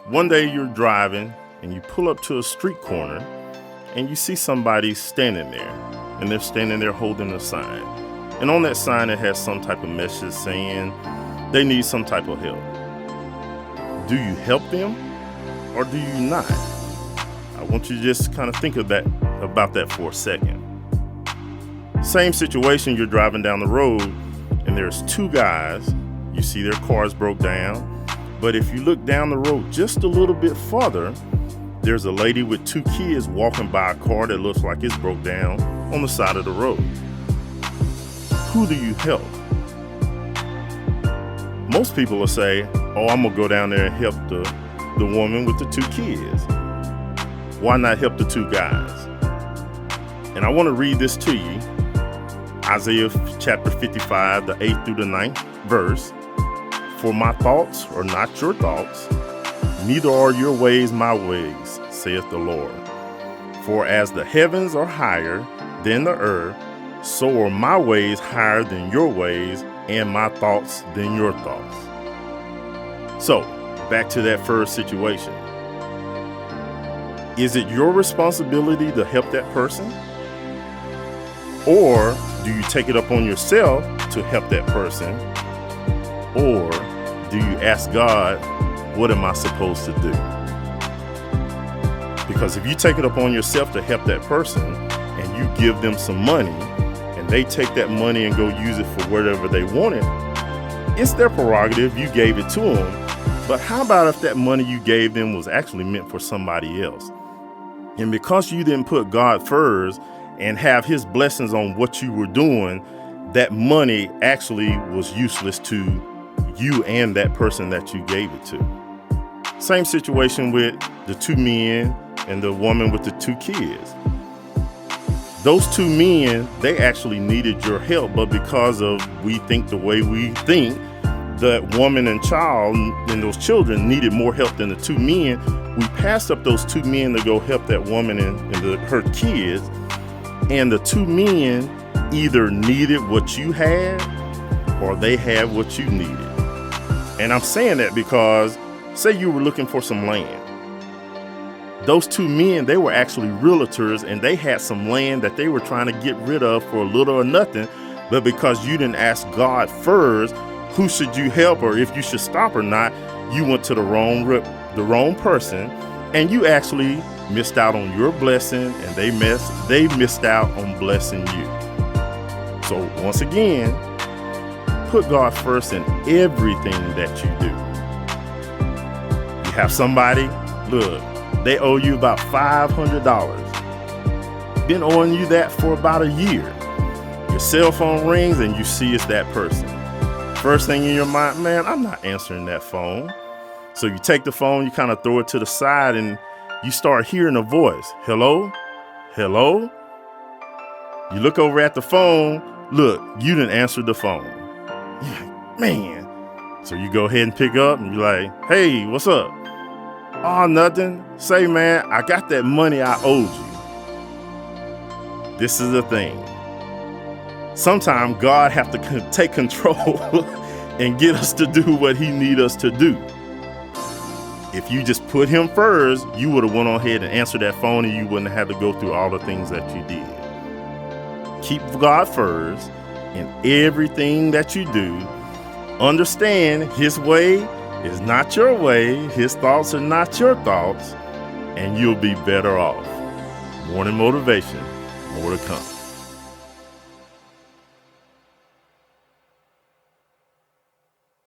One day you're driving and you pull up to a street corner and you see somebody standing there, and they're standing there holding a sign. And on that sign it has some type of message saying they need some type of help. Do you help them or do you not? I want you to just kind of think of about that for a second. Same situation, you're driving down the road and there's two guys. You see their cars broke down. But if you look down the road just a little bit farther, there's a lady with two kids walking by a car that looks like it's broke down on the side of the road. Who do you help? Most people will say, oh, I'm gonna go down there and help the woman with the two kids. Why not help the two guys? And I want to read this to you. Isaiah chapter 55, the 8th through the 9th verse. For my thoughts are not your thoughts, neither are your ways my ways, saith the Lord. For as the heavens are higher than the earth, so are my ways higher than your ways, and my thoughts than your thoughts. So, back to that first situation. Is it your responsibility to help that person? Or do you take it upon yourself to help that person? Or do you ask God, what am I supposed to do? Because if you take it upon yourself to help that person and you give them some money and they take that money and go use it for whatever they wanted, it's their prerogative, you gave it to them. But how about if that money you gave them was actually meant for somebody else? And because you didn't put God first and have his blessings on what you were doing, that money actually was useless to you and that person that you gave it to. Same situation with the two men and the woman with the two kids. Those two men, they actually needed your help, but because of we think the way we think, that woman and child and those children needed more help than the two men, we passed up those two men to go help that woman and her kids. And the two men either needed what you had or they had what you needed. And I'm saying that because say you were looking for some land. Those two men, they were actually realtors and they had some land that they were trying to get rid of for a little or nothing. But because you didn't ask God first, who should you help or if you should stop or not, you went to the wrong person and you actually missed out on your blessing and they missed out on blessing you. So once again, put God first in everything that you do. You have somebody, look, they owe you about $500. Been owing you that for about a year. Your cell phone rings and you see it's that person. First thing in your mind, man, I'm not answering that phone. So you take the phone, you kind of throw it to the side and you start hearing a voice. Hello? Hello? You look over at the phone. Look, you didn't answer the phone. Man. So you go ahead and pick up and be like, hey, what's up? Oh, nothing. Say, man, I got that money I owed you. This is the thing. Sometimes God have to take control and get us to do what he need us to do. If you just put him first, you would have went on ahead and answered that phone and you wouldn't have to go through all the things that you did. Keep God first in everything that you do. Understand his way is not your way. His thoughts are not your thoughts, and you'll be better off. Morning motivation, more to come.